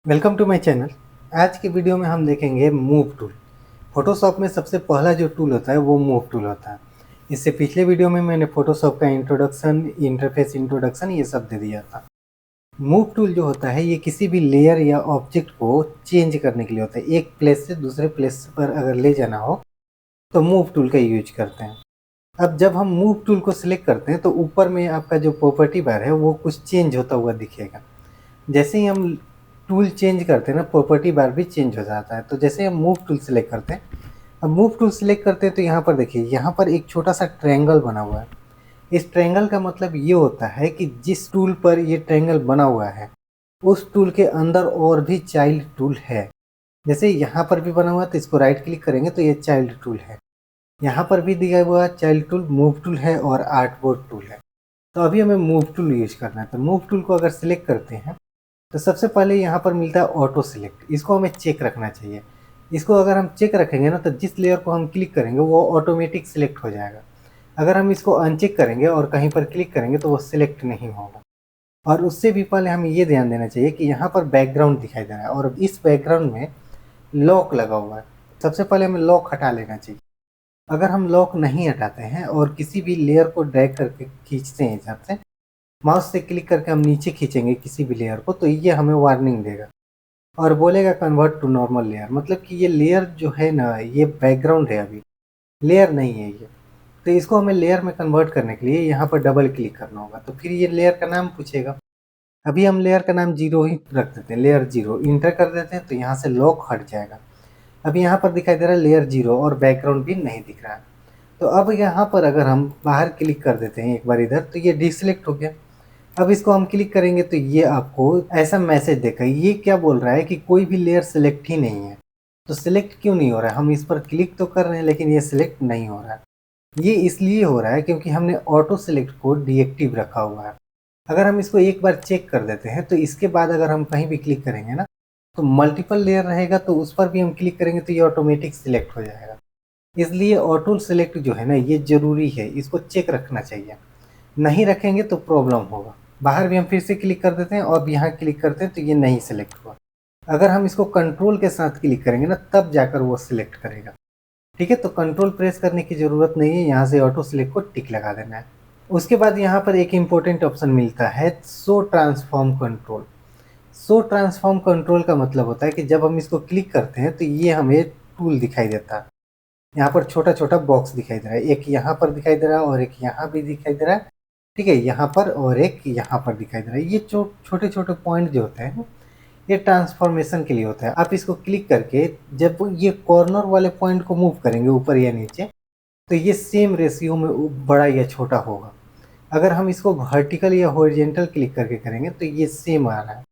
Welcome to my channel. आज के video में हम देखेंगे मूव टूल। फोटोशॉप में सबसे पहला जो टूल होता है वो मूव टूल होता है। इससे पिछले वीडियो में मैंने फोटोशॉप का इंट्रोडक्शन, इंटरफेस इंट्रोडक्शन ये सब दे दिया था। मूव टूल जो होता है ये किसी भी लेयर या ऑब्जेक्ट को चेंज करने के लिए होता है। एक प्लेस से दूसरे प्लेस पर अगर ले जाना हो तो मूव टूल का यूज करते हैं। अब जब हम मूव टूल को सिलेक्ट करते हैं तो ऊपर में आपका जो प्रॉपर्टी बार है वो कुछ चेंज होता हुआ दिखेगा। जैसे ही हम टूल चेंज करते हैं ना, प्रॉपर्टी बार भी चेंज हो जाता है। तो जैसे हम मूव टूल सेलेक्ट करते हैं, अब मूव टूल सेलेक्ट करते हैं तो यहाँ पर देखिए, यहाँ पर एक छोटा सा ट्रायंगल बना हुआ है। इस ट्रायंगल का मतलब ये होता है कि जिस टूल पर ये ट्रायंगल बना हुआ है उस टूल के अंदर और भी चाइल्ड टूल है। जैसे यहाँ पर भी बना हुआ है तो इसको राइट क्लिक करेंगे तो ये चाइल्ड टूल है। यहाँ पर भी दिया हुआ चाइल्ड टूल, मूव टूल है और आर्टबोर्ड टूल है। तो अभी हमें मूव टूल यूज करना है। तो मूव टूल को अगर सिलेक्ट करते हैं तो सबसे पहले यहाँ पर मिलता है ऑटो सिलेक्ट। इसको हमें चेक रखना चाहिए। इसको अगर हम चेक रखेंगे ना तो जिस लेयर को हम क्लिक करेंगे वो ऑटोमेटिक सिलेक्ट हो जाएगा। अगर हम इसको अनचेक करेंगे और कहीं पर क्लिक करेंगे तो वो सिलेक्ट नहीं होगा। और उससे भी पहले हमें ये ध्यान देना चाहिए कि यहाँ पर बैकग्राउंड दिखाई दे रहा है और इस बैकग्राउंड में लॉक लगा हुआ है। सबसे पहले हमें लॉक हटा लेना चाहिए। अगर हम लॉक नहीं हटाते हैं और किसी भी लेयर को ड्रैग करके खींचते हैं, हिसाब से माउस से क्लिक करके हम नीचे खींचेंगे किसी भी लेयर को, तो ये हमें वार्निंग देगा और बोलेगा कन्वर्ट टू नॉर्मल लेयर। मतलब कि ये लेयर जो है ना, ये बैकग्राउंड है, अभी लेयर नहीं है ये। तो इसको हमें लेयर में कन्वर्ट करने के लिए यहाँ पर डबल क्लिक करना होगा। तो फिर ये लेयर का नाम पूछेगा। अभी हम लेयर का नाम 0 ही रख देते हैं, लेयर 0 इंटर कर देते हैं तो यहाँ से लॉक हट जाएगा। अभी यहाँ पर दिखाई दे रहा है लेयर 0 और बैकग्राउंड भी नहीं दिख रहा है। तो अब यहाँ पर अगर हम बाहर क्लिक कर देते हैं एक बार इधर, तो ये डिसलेक्ट हो गया। अब इसको हम क्लिक करेंगे तो ये आपको ऐसा मैसेज देगा। ये क्या बोल रहा है कि कोई भी लेयर सिलेक्ट ही नहीं है। तो सिलेक्ट क्यों नहीं हो रहा है? हम इस पर क्लिक तो कर रहे हैं लेकिन ये सिलेक्ट नहीं हो रहा है। ये इसलिए हो रहा है क्योंकि हमने ऑटो सिलेक्ट को डीएक्टिव रखा हुआ है। अगर हम इसको एक बार चेक कर देते हैं तो इसके बाद अगर हम कहीं भी क्लिक करेंगे ना, तो मल्टीपल लेयर रहेगा तो उस पर भी हम क्लिक करेंगे तो ये ऑटोमेटिक सिलेक्ट हो जाएगा। इसलिए ऑटो सिलेक्ट जो है ना, ये जरूरी है, इसको चेक रखना चाहिए। नहीं रखेंगे तो प्रॉब्लम होगा। बाहर भी हम फिर से क्लिक कर देते हैं और यहाँ क्लिक करते हैं तो ये नहीं सिलेक्ट हुआ। अगर हम इसको कंट्रोल के साथ क्लिक करेंगे ना, तब जाकर वो सिलेक्ट करेगा। ठीक है, तो कंट्रोल प्रेस करने की ज़रूरत नहीं है, यहाँ से ऑटो सिलेक्ट को टिक लगा देना है। उसके बाद यहाँ पर एक इम्पोर्टेंट ऑप्शन मिलता है, show transform control. Show transform control का मतलब होता है कि जब हम इसको क्लिक करते हैं तो ये हमें टूल दिखाई देता है। यहाँ पर छोटा छोटा बॉक्स दिखाई दे रहा है, एक यहाँ पर दिखाई दे रहा है और एक यहाँ भी दिखाई दे रहा है। ठीक है, यहाँ पर और एक यहाँ पर दिखाई दे रहा है। ये छोटे छोटे पॉइंट जो होते हैं ये ट्रांसफॉर्मेशन के लिए होता है। आप इसको क्लिक करके जब ये कॉर्नर वाले पॉइंट को मूव करेंगे ऊपर या नीचे, तो ये सेम रेशियो में बड़ा या छोटा होगा। अगर हम इसको वर्टिकल या हॉरिजेंटल क्लिक करके करेंगे तो ये सेम आ रहा है।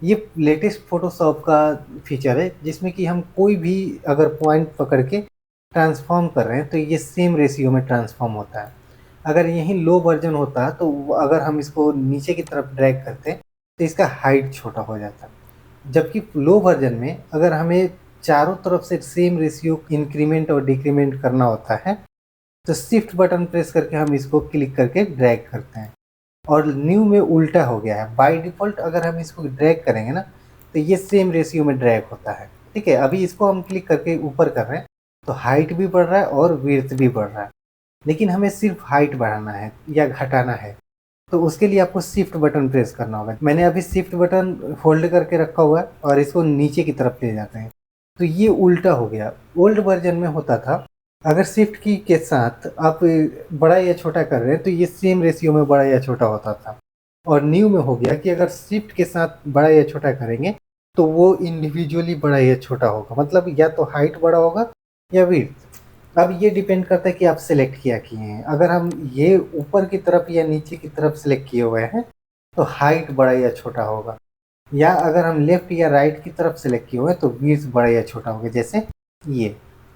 ये लेटेस्ट फोटोशॉप का फीचर है जिसमें कि हम कोई भी अगर पॉइंट पकड़ के ट्रांसफॉर्म कर रहे हैं तो ये सेम रेशियो में ट्रांसफॉर्म होता है। अगर यही लो वर्जन होता तो अगर हम इसको नीचे की तरफ ड्रैग करते तो इसका हाइट छोटा हो जाता। जबकि लो वर्जन में अगर हमें चारों तरफ से सेम रेशियो इंक्रीमेंट और डिक्रीमेंट करना होता है तो शिफ्ट बटन प्रेस करके हम इसको क्लिक करके ड्रैग करते हैं। और न्यू में उल्टा हो गया है। बाय डिफ़ॉल्ट अगर हम इसको ड्रैग करेंगे ना तो ये सेम रेशियो में ड्रैग होता है। ठीक है, अभी इसको हम क्लिक करके ऊपर कर रहे हैं तो हाइट भी बढ़ रहा है और विड्थ भी बढ़ रहा है। लेकिन हमें सिर्फ हाइट बढ़ाना है या घटाना है, तो उसके लिए आपको शिफ्ट बटन प्रेस करना होगा। मैंने अभी शिफ्ट बटन होल्ड करके रखा हुआ है और इसको नीचे की तरफ ले जाते हैं तो ये उल्टा हो गया। ओल्ड वर्जन में होता था, अगर शिफ्ट की के साथ आप बड़ा या छोटा कर रहे हैं तो ये सेम रेशियो में बड़ा या छोटा होता था। और न्यू में हो गया कि अगर शिफ्ट के साथ बड़ा या छोटा करेंगे तो वो इंडिविजुअली बड़ा या छोटा होगा। मतलब या तो हाइट बड़ा होगा या विड्थ। अब ये डिपेंड करता है कि आप सिलेक्ट किया किए हैं। अगर हम ये ऊपर की तरफ या नीचे की तरफ सिलेक्ट किए हुए हैं तो हाइट बड़ा या छोटा होगा, या अगर हम लेफ्ट या राइट की तरफ सिलेक्ट किए हुए हैं तो विड्थ बड़ा या छोटा होगा, जैसे ये।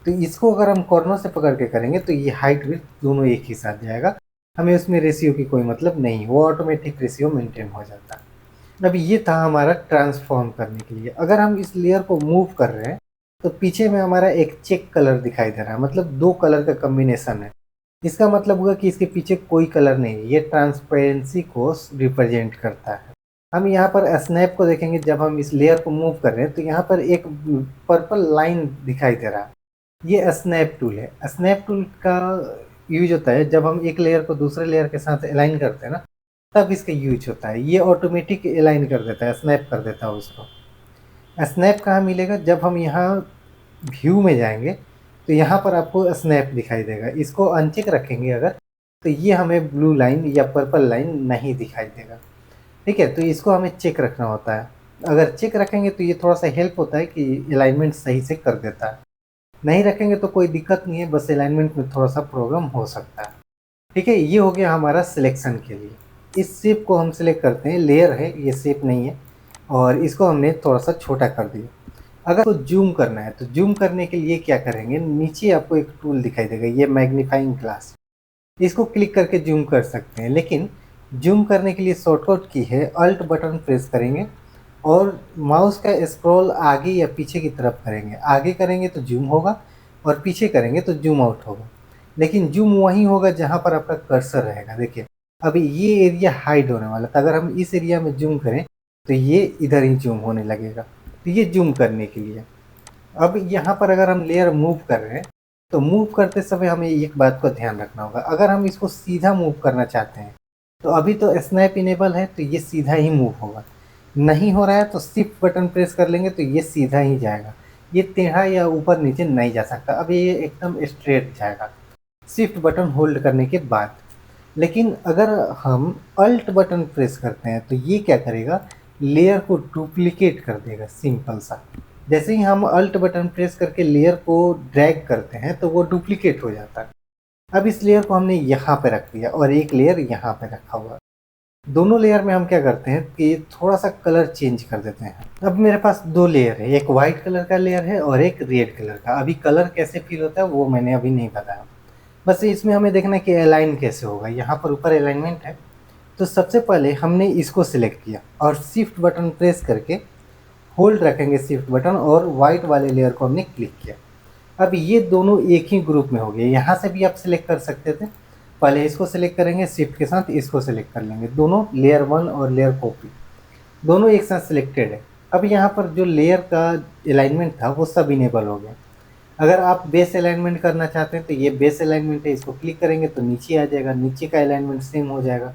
तो इसको अगर हम कॉर्नर से पकड़ के करेंगे तो ये हाइट विड्थ दोनों एक ही साथ जाएगा। हमें उसमें रेशियो की कोई मतलब नहीं, वो ऑटोमेटिक रेशियो मेंटेन हो जाता है। अब ये था हमारा ट्रांसफॉर्म करने के लिए। अगर हम इस लेयर को मूव कर रहे हैं तो पीछे में हमारा एक चेक कलर दिखाई दे रहा है, मतलब दो कलर का कम्बिनेशन है। इसका मतलब हुआ कि इसके पीछे कोई कलर नहीं है, ये ट्रांसपेरेंसी को रिप्रेजेंट करता है। हम यहाँ पर स्नैप को देखेंगे, जब हम इस लेयर को मूव कर रहे हैं तो यहाँ पर एक पर्पल लाइन दिखाई दे रहा है, ये स्नैप टूल है। स्नैप टूल का यूज होता है जब हम एक लेयर को दूसरे लेयर के साथ अलाइन करते हैं ना, तब इसका यूज होता है। ये ऑटोमेटिक अलाइन कर देता है, स्नैप कर देता है उसको। स्नैप कहाँ मिलेगा, जब हम यहाँ व्यू में जाएंगे तो यहाँ पर आपको स्नैप दिखाई देगा। इसको अनचेक रखेंगे अगर, तो ये हमें ब्लू लाइन या पर्पल लाइन नहीं दिखाई देगा। ठीक है, तो इसको हमें चेक रखना होता है। अगर चेक रखेंगे तो ये थोड़ा सा हेल्प होता है कि अलाइनमेंट सही से कर देता है। नहीं रखेंगे तो कोई दिक्कत नहीं है, बस अलाइनमेंट में थोड़ा सा प्रॉब्लम हो सकता है। ठीक है, ये हो गया हमारा सिलेक्शन के लिए। इस शेप को हम सिलेक्ट करते हैं, लेयर है ये, शेप नहीं है, और इसको हमने थोड़ा सा छोटा कर दिया। अगर तो जूम करना है तो जूम करने के लिए क्या करेंगे, नीचे आपको एक टूल दिखाई देगा, ये मैग्नीफाइंग ग्लास, इसको क्लिक करके जूम कर सकते हैं। लेकिन जूम करने के लिए शॉर्टकट की है, अल्ट बटन प्रेस करेंगे और माउस का स्क्रॉल आगे या पीछे की तरफ करेंगे। आगे करेंगे तो जूम होगा और पीछे करेंगे तो जूम आउट होगा। लेकिन जूम वहीं होगा जहाँ पर आपका कर्सर रहेगा। देखिए अभी ये एरिया हाइड होने वाला था, अगर हम इस एरिया में जूम करें तो ये इधर ही जूम होने लगेगा। तो ये जूम करने के लिए। अब यहाँ पर अगर हम लेयर मूव कर रहे हैं तो मूव करते समय हमें एक बात का ध्यान रखना होगा, अगर हम इसको सीधा मूव करना चाहते हैं तो अभी तो स्नैप इनेबल है तो ये सीधा ही मूव होगा। नहीं हो रहा है तो शिफ्ट बटन प्रेस कर लेंगे तो ये सीधा ही जाएगा, ये टेढ़ा या ऊपर नीचे नहीं जा सकता। अब ये एकदम स्ट्रेट जाएगा शिफ्ट बटन होल्ड करने के बाद। लेकिन अगर हम अल्ट बटन प्रेस करते हैं तो ये क्या करेगा, लेयर को डुप्लीकेट कर देगा, सिंपल सा। जैसे ही हम अल्ट बटन प्रेस करके लेयर को ड्रैग करते हैं तो वो डुप्लीकेट हो जाता है। अब इस लेयर को हमने यहाँ पे रख दिया और एक लेयर यहाँ पे रखा हुआ। दोनों लेयर में हम क्या करते हैं कि थोड़ा सा कलर चेंज कर देते हैं। अब मेरे पास दो लेयर है, एक वाइट कलर का लेयर है और एक रेड कलर का। अभी कलर कैसे फील होता है वो मैंने अभी नहीं बताया, बस इसमें हमें देखना है कि अलाइन कैसे होगा। यहाँ पर ऊपर अलाइनमेंट है, तो सबसे पहले हमने इसको सिलेक्ट किया और शिफ्ट बटन प्रेस करके होल्ड रखेंगे शिफ्ट बटन, और वाइट वाले लेयर को हमने क्लिक किया। अब ये दोनों एक ही ग्रुप में हो गए। यहाँ से भी आप सिलेक्ट कर सकते थे, पहले इसको सिलेक्ट करेंगे शिफ्ट के साथ, इसको सिलेक्ट कर लेंगे। दोनों लेयर 1 और लेयर कॉपी दोनों एक साथ सिलेक्टेड है। अब यहाँ पर जो लेयर का अलाइनमेंट था वो सब इनेबल हो गया। अगर आप बेस अलाइनमेंट करना चाहते हैं तो ये बेस अलाइनमेंट है, इसको क्लिक करेंगे तो नीचे आ जाएगा, नीचे का अलाइनमेंट सेम हो जाएगा।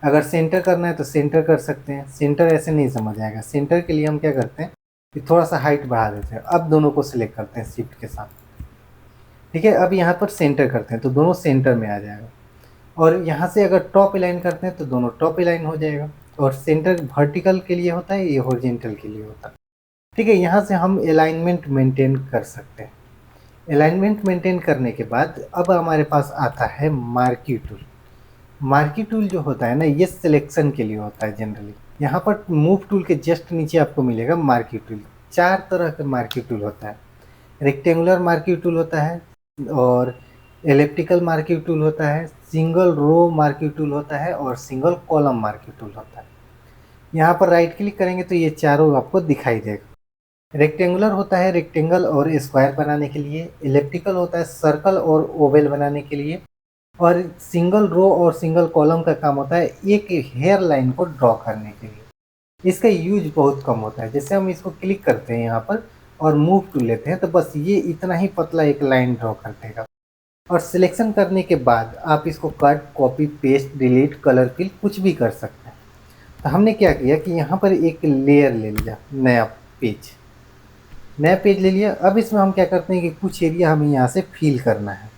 अगर सेंटर करना है तो सेंटर कर सकते हैं। सेंटर ऐसे नहीं समझ आएगा, सेंटर के लिए हम क्या करते हैं कि थोड़ा सा हाइट बढ़ा देते हैं। अब दोनों को सिलेक्ट करते हैं शिफ्ट के साथ, ठीक है। अब यहाँ पर सेंटर करते हैं तो दोनों सेंटर में आ जाएगा। और यहाँ से अगर टॉप अलाइन करते हैं तो दोनों टॉप अलाइन हो जाएगा। और सेंटर वर्टिकल के लिए होता है, ये हॉरिजॉन्टल के लिए होता है, ठीक है। यहाँ से हम अलाइनमेंट मेंटेन कर सकते हैं। अलाइनमेंट मेंटेन करने के बाद अब हमारे पास आता है मार्की टूल। मार्की टूल जो होता है ना, ये सिलेक्शन के लिए होता है जनरली। यहाँ पर मूव टूल के जस्ट नीचे आपको मिलेगा मार्की टूल। 4 तरह का मार्की टूल होता है। रेक्टेंगुलर मार्की टूल होता है, और एलिप्टिकल मार्की टूल होता है, सिंगल रो मार्की टूल होता है, और सिंगल कॉलम मार्की टूल होता है। यहाँ पर राइट क्लिक करेंगे तो ये चारों आपको दिखाई देगा। रेक्टेंगुलर होता है रेक्टेंगल और स्क्वायर बनाने के लिए, इलेप्टिकल होता है सर्कल और ओवल बनाने के लिए, और सिंगल रो और सिंगल कॉलम का काम होता है एक हेयर लाइन को ड्रॉ करने के लिए। इसका यूज बहुत कम होता है। जैसे हम इसको क्लिक करते हैं यहाँ पर और मूव टू लेते हैं तो बस ये इतना ही पतला एक लाइन ड्रॉ कर देगा। और सिलेक्शन करने के बाद आप इसको cut, copy, paste, delete, colour fill कुछ भी कर सकते हैं। तो हमने क्या किया कि यहाँ पर एक लेयर ले लिया, नया पेज ले लिया। अब इसमें हम क्या करते हैं कि कुछ एरिया हमें यहाँ से फिल करना है।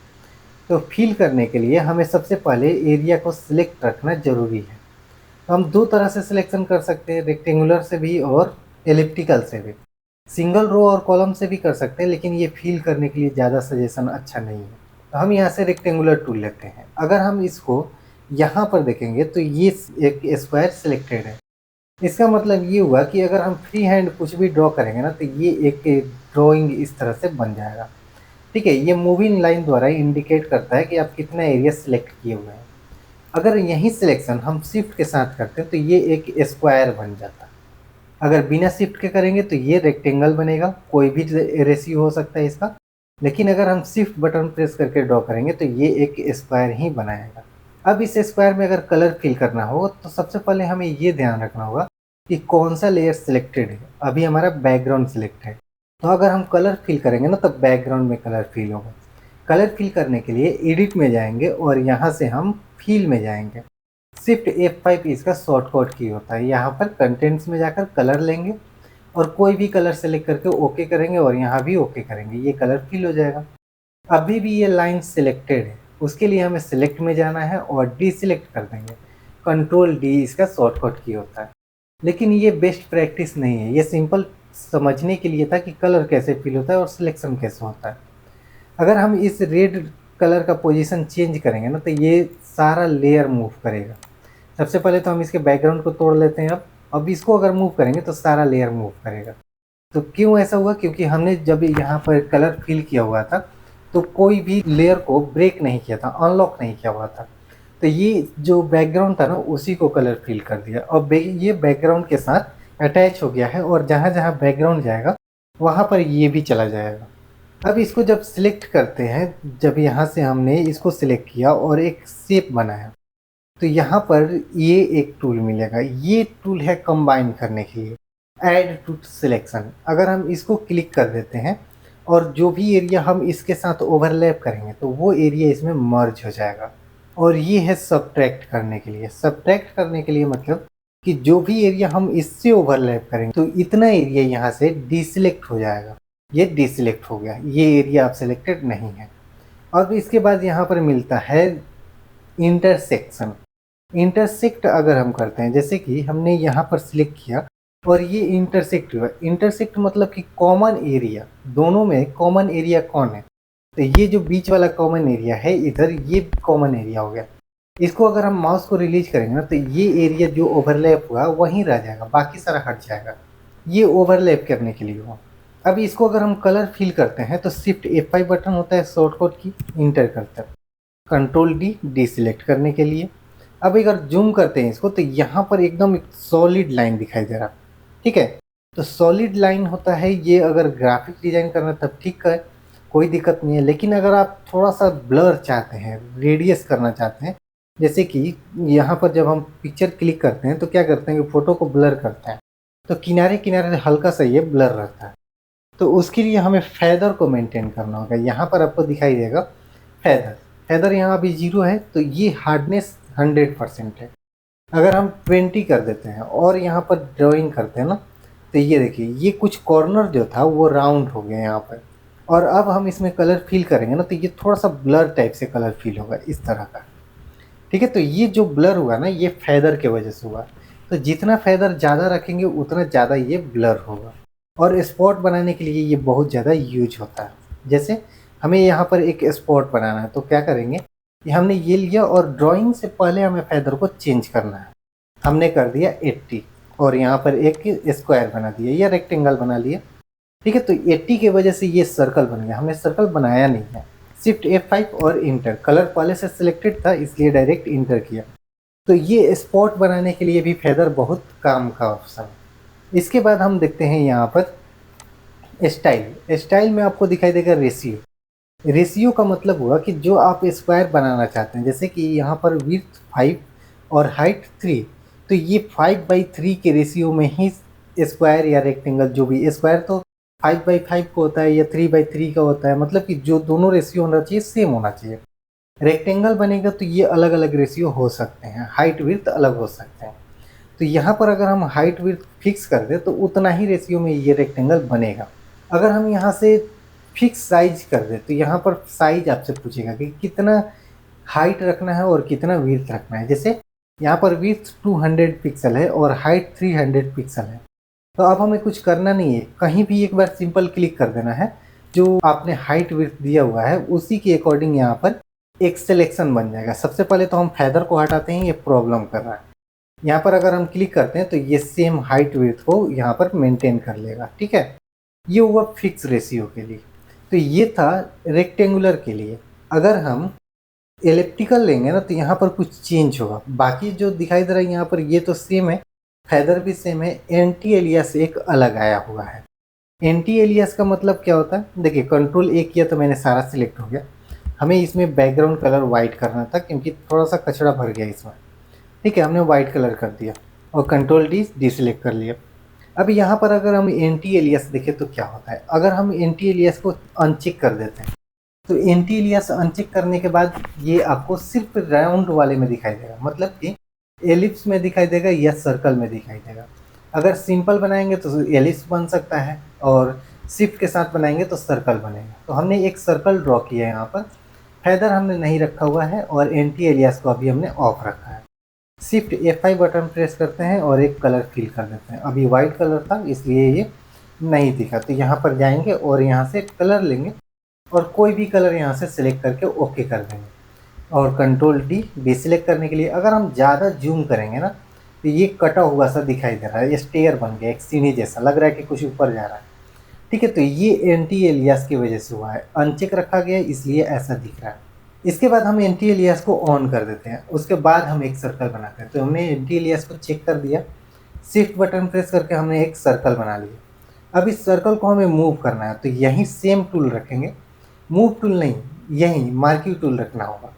तो फिल करने के लिए हमें सबसे पहले एरिया को सिलेक्ट रखना ज़रूरी है। तो हम 2 तरह से सिलेक्शन कर सकते हैं, रेक्टेंगुलर से भी और एलिप्टिकल से भी। सिंगल रो और कॉलम से भी कर सकते हैं, लेकिन ये फिल करने के लिए ज़्यादा सजेशन अच्छा नहीं है। तो हम यहाँ से रेक्टेंगुलर टूल लेते हैं। अगर हम इसको यहाँ पर देखेंगे तो ये एक स्क्वायर सिलेक्टेड है। इसका मतलब ये हुआ कि अगर हम फ्री हैंड कुछ भी ड्रॉ करेंगे ना तो ये एक ड्राइंग इस तरह से बन जाएगा, ठीक है। ये मूविंग लाइन द्वारा इंडिकेट करता है कि आप कितना एरिया सिलेक्ट किए हुए हैं। अगर यही सिलेक्शन हम शिफ्ट के साथ करते हैं तो ये एक स्क्वायर बन जाता है। अगर बिना शिफ्ट के करेंगे तो ये रेक्टेंगल बनेगा, कोई भी रेशियो हो सकता है इसका। लेकिन अगर हम शिफ्ट बटन प्रेस करके ड्रॉ करेंगे तो ये एक स्क्वायर ही बनाएगा। अब इस स्क्वायर में अगर कलर फिल करना हो तो सबसे पहले हमें ये ध्यान रखना होगा कि कौन सा लेयर सिलेक्टेड है। अभी हमारा बैकग्राउंड सिलेक्ट है, तो अगर हम कलर फिल करेंगे ना तब बैकग्राउंड में कलर फिल होगा। कलर फिल करने के लिए एडिट में जाएंगे और यहाँ से हम फिल में जाएंगे। शिफ्ट F5 इसका शॉर्टकट की होता है। यहाँ पर कंटेंट्स में जाकर कलर लेंगे और कोई भी कलर सेलेक्ट करके ओके करेंगे और यहाँ भी ओके करेंगे, ये कलर फिल हो जाएगा। अभी भी ये लाइन सिलेक्टेड है, उसके लिए हमें सिलेक्ट में जाना है और डीसिलेक्ट कर देंगे। कंट्रोल डी इसका शॉर्टकट की होता है, लेकिन ये बेस्ट प्रैक्टिस नहीं है। ये सिंपल समझने के लिए था कि कलर कैसे फिल होता है और सिलेक्शन कैसे होता है। अगर हम इस रेड कलर का पोजीशन चेंज करेंगे ना तो ये सारा लेयर मूव करेगा। सबसे पहले तो हम इसके बैकग्राउंड को तोड़ लेते हैं। अब इसको अगर मूव करेंगे तो सारा लेयर मूव करेगा। तो क्यों ऐसा हुआ? क्योंकि हमने जब यहाँ पर कलर फिल किया हुआ था तो कोई भी लेयर को ब्रेक नहीं किया था, अनलॉक नहीं किया हुआ था। तो ये जो बैकग्राउंड था ना उसी को कलर फिल कर दिया और ये बैकग्राउंड के साथ अटैच हो गया है और जहाँ जहाँ बैकग्राउंड जाएगा वहाँ पर ये भी चला जाएगा। अब इसको जब सिलेक्ट करते हैं, जब यहाँ से हमने इसको सिलेक्ट किया और एक शेप बनाया तो यहाँ पर ये एक टूल मिलेगा। ये टूल है कंबाइन करने के लिए, ऐड टू सिलेक्शन। अगर हम इसको क्लिक कर देते हैं और जो भी एरिया हम इसके साथ ओवरलैप करेंगे तो वो एरिया इसमें मर्ज हो जाएगा। और ये है सब्ट्रैक्ट करने के लिए। सब्ट्रैक्ट करने के लिए मतलब कि जो भी एरिया हम इससे ओवरलैप करेंगे तो इतना एरिया यहाँ से डिसलेक्ट हो जाएगा। ये डिसलेक्ट हो गया, ये एरिया आप सिलेक्टेड नहीं है। अब इसके बाद यहाँ पर मिलता है इंटरसेक्शन। इंटरसेक्ट अगर हम करते हैं, जैसे कि हमने यहाँ पर सिलेक्ट किया और ये इंटरसेक्ट हुआ। इंटरसेक्ट मतलब कि कॉमन एरिया, दोनों में कॉमन एरिया कौन है? तो ये जो बीच वाला कॉमन एरिया है इधर, ये कॉमन एरिया हो गया। इसको अगर हम माउस को रिलीज करेंगे ना तो ये एरिया जो ओवरलैप हुआ वहीं रह जाएगा, बाकी सारा हट जाएगा। ये ओवरलैप करने के लिए हुआ। अब इसको अगर हम कलर फिल करते हैं तो शिफ्ट F5 बटन होता है शॉर्टकट की, इंटर करते हैं। कंट्रोल डी डिसलेक्ट करने के लिए। अब अगर जूम करते हैं इसको तो यहाँ पर एकदम एक सॉलिड लाइन दिखाई दे रहा, ठीक है। तो सॉलिड लाइन होता है ये, अगर ग्राफिक डिजाइन करना तब ठीक है, कोई दिक्कत नहीं है। लेकिन अगर आप थोड़ा सा ब्लर चाहते हैं, रेडियस करना चाहते हैं, जैसे कि यहाँ पर जब हम पिक्चर क्लिक करते हैं तो क्या करते हैं कि फ़ोटो को ब्लर करते हैं, तो किनारे किनारे हल्का सा ये ब्लर रहता है। तो उसके लिए हमें फेदर को मेंटेन करना होगा। यहाँ पर आपको दिखाई देगा फेदर, फेदर यहाँ अभी 0 है तो ये हार्डनेस 100% है। अगर हम 20 कर देते हैं और यहाँ पर ड्राइंग करते हैं ना तो ये देखिए, ये कुछ कॉर्नर जो था वो राउंड हो गया यहाँ पर। और अब हम इसमें कलर फिल करेंगे ना तो ये थोड़ा सा ब्लर टाइप से कलर फिल होगा इस तरह का, ठीक है। तो ये जो ब्लर हुआ ना ये फेदर के वजह से हुआ। तो जितना फेदर ज़्यादा रखेंगे उतना ज़्यादा ये ब्लर होगा। और स्पॉट बनाने के लिए ये बहुत ज़्यादा यूज होता है। जैसे हमें यहाँ पर एक स्पॉट बनाना है तो क्या करेंगे कि हमने ये लिया और ड्राइंग से पहले हमें फेदर को चेंज करना है। हमने कर दिया 80 और यहाँ पर एक स्क्वायर बना दिया या रेक्टेंगल बना लिया, ठीक है। तो 80 की वजह से ये सर्कल बन गया। हमने सर्कल बनाया नहीं है। शिफ्ट F5 और इंटर, कलर पहले से सिलेक्टेड था इसलिए डायरेक्ट इंटर किया। तो ये स्पॉट बनाने के लिए भी फेदर बहुत काम का ऑप्शन है। इसके बाद हम देखते हैं यहाँ पर स्टाइल। स्टाइल में आपको दिखाई देगा रेशियो। रेशियो का मतलब हुआ कि जो आप स्क्वायर बनाना चाहते हैं, जैसे कि यहाँ पर विड्थ 5 और हाइट 3, तो ये 5/3 के रेशियो में ही स्क्वायर या रेक्टेंगल, जो भी स्क्वायर तो 5/5 का होता है या 3/3 का होता है, मतलब कि जो दोनों रेशियो होना चाहिए सेम होना चाहिए। रेक्टेंगल बनेगा तो ये अलग अलग रेशियो हो सकते हैं, हाइट विड्थ अलग हो सकते हैं। तो यहाँ पर अगर हम हाइट विड्थ फिक्स कर दें तो उतना ही रेशियो में ये रेक्टेंगल बनेगा। अगर हम यहाँ से फिक्स साइज कर दें तो यहाँ पर साइज आपसे पूछेगा कि कितना हाइट रखना है और कितना विड्थ रखना है। जैसे यहाँ पर विड्थ 200 पिक्सल है और हाइट 300 पिक्सल है। तो अब हमें कुछ करना नहीं है, कहीं भी एक बार सिंपल क्लिक कर देना है। जो आपने हाइट विड्थ दिया हुआ है उसी के अकॉर्डिंग यहाँ पर एक सिलेक्शन बन जाएगा। सबसे पहले तो हम फेदर को हटाते हैं, ये प्रॉब्लम कर रहा है। यहाँ पर अगर हम क्लिक करते हैं तो ये सेम हाइट विड्थ को यहाँ पर मेंटेन कर लेगा, ठीक है। ये हुआ फिक्स रेशियो के लिए। तो ये था रेक्टेंगुलर के लिए। अगर हम एलिप्टिकल लेंगे ना तो यहाँ पर कुछ चेंज होगा। बाकी जो दिखाई दे रहा है यहाँ पर ये तो सेम है, फेदर भी सेम है। एंटी एलियास एक अलग आया हुआ है। एंटी एलियास का मतलब क्या होता है? देखिए, कंट्रोल A किया तो मैंने सारा सिलेक्ट हो गया। हमें इसमें बैकग्राउंड कलर वाइट करना था क्योंकि थोड़ा सा कचरा भर गया इसमें, ठीक है। हमने वाइट कलर कर दिया। और कंट्रोल डी डिसेलेक्ट कर लिया। अब यहाँ पर अगर हम एंटी एलियास देखें तो क्या होता है, अगर हम एंटी एलियास को अनचेक कर देते हैं तो एंटी एलियास अनचेक करने के बाद ये आपको सिर्फ राउंड वाले में दिखाई देगा, मतलब कि एलिप्स में दिखाई देगा या सर्कल में दिखाई देगा। अगर सिंपल बनाएंगे तो एलिप्स बन सकता है और शिफ्ट के साथ बनाएंगे तो सर्कल बनेगा। तो हमने एक सर्कल ड्रॉ किया है, यहाँ पर फेदर हमने नहीं रखा हुआ है और एंटी एलियास को अभी हमने ऑफ रखा है। शिफ्ट F5 बटन प्रेस करते हैं और एक कलर फिल कर देते हैं। अभी वाइट कलर था इसलिए ये नहीं दिखा, तो यहाँ पर जाएंगे और यहाँ से कलर लेंगे और कोई भी कलर यहाँ से सिलेक्ट करके ओके कर देंगे। और कंट्रोल डी डिसेलेक्ट करने के लिए अगर हम ज़्यादा जूम करेंगे ना तो ये कटा हुआ सा दिखाई दे रहा है, ये स्टेयर बन गया, एक सीढ़ी जैसा लग रहा है कि कुछ ऊपर जा रहा है। ठीक है, तो ये एंटी एलियास की वजह से हुआ है, अनचेक रखा गया इसलिए ऐसा दिख रहा है। इसके बाद हम एंटी एलियास को ऑन कर देते हैं, उसके बाद हम एक सर्कल बनाते हैं। तो हमने एंटी एलियास को चेक कर दिया, शिफ्ट बटन प्रेस करके हमने एक सर्कल बना लिया। अब इस सर्कल को हमें मूव करना है, तो यहीं सेम टूल रखेंगे, मूव टूल नहीं, यहीं मार्किंग टूल रखना होगा।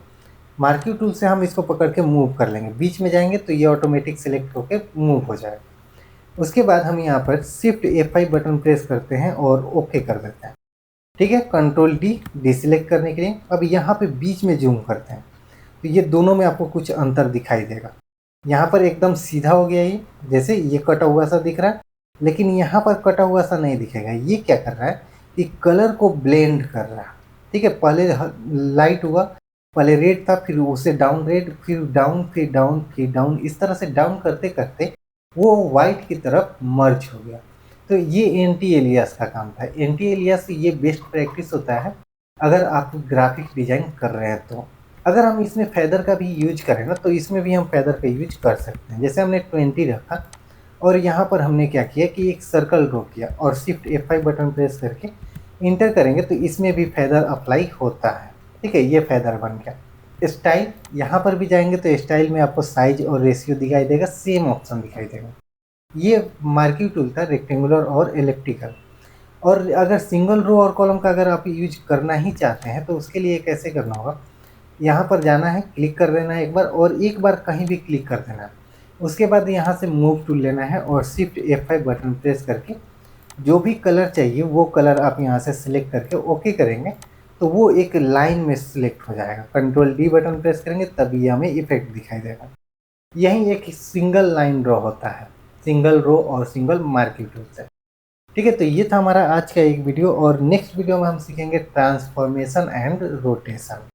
मार्किंग टूल से हम इसको पकड़ के मूव कर लेंगे, बीच में जाएंगे तो ये ऑटोमेटिक सिलेक्ट होकर मूव हो जाएगा। उसके बाद हम यहाँ पर शिफ्ट F5 बटन प्रेस करते हैं और ओके कर देते हैं। ठीक है, कंट्रोल डी डिसेलेक्ट करने के लिए अब यहाँ पे बीच में जूम करते हैं तो ये दोनों में आपको कुछ अंतर दिखाई देगा। यहाँ पर एकदम सीधा हो गया, ये जैसे ये कटा हुआ सा दिख रहा है, लेकिन यहाँ पर कटा हुआ सा नहीं दिखेगा। ये क्या कर रहा है कि कलर को ब्लेंड कर रहा है। ठीक है, पहले लाइट हुआ, पहले रेड था, फिर उसे डाउन रेड, फिर डाउन, फिर डाउन, फिर डाउन, इस तरह से डाउन करते करते वो वाइट की तरफ मर्ज हो गया। तो ये एंटी एलियास का काम था। एंटी एलियास ये बेस्ट प्रैक्टिस होता है अगर आप ग्राफिक डिजाइन कर रहे हैं। तो अगर हम इसमें फेदर का भी यूज करें ना तो इसमें भी हम फेदर का यूज कर सकते हैं। जैसे हमने 20 रखा और यहाँ पर हमने क्या किया कि एक सर्कल ड्रॉ किया और शिफ्ट F5 बटन प्रेस करके इंटर करेंगे तो इसमें भी फेदर अप्लाई होता है। ठीक है, ये फेदर बन गया। स्टाइल, यहाँ पर भी जाएंगे तो स्टाइल में आपको साइज और रेशियो दिखाई देगा, सेम ऑप्शन दिखाई देगा। ये मार्किंग टूल था रेक्टेंगुलर और इलिप्टिकल। और अगर सिंगल रो और कॉलम का अगर आप यूज करना ही चाहते हैं तो उसके लिए कैसे करना होगा, यहाँ पर जाना है, क्लिक कर देना है एक बार और एक बार कहीं भी क्लिक कर देना है। उसके बाद यहाँ से मूव टूल लेना है और शिफ्ट F5 बटन प्रेस करके जो भी कलर चाहिए वो कलर आप यहाँ से सिलेक्ट करके ओके करेंगे तो वो एक लाइन में सिलेक्ट हो जाएगा। कंट्रोल डी बटन प्रेस करेंगे तभी हमें इफेक्ट दिखाई देगा। यही एक सिंगल लाइन ड्रॉ होता है, सिंगल रो और सिंगल मार्किंग टूल से। ठीक है, तो ये था हमारा आज का एक वीडियो और नेक्स्ट वीडियो में हम सीखेंगे ट्रांसफॉर्मेशन एंड रोटेशन।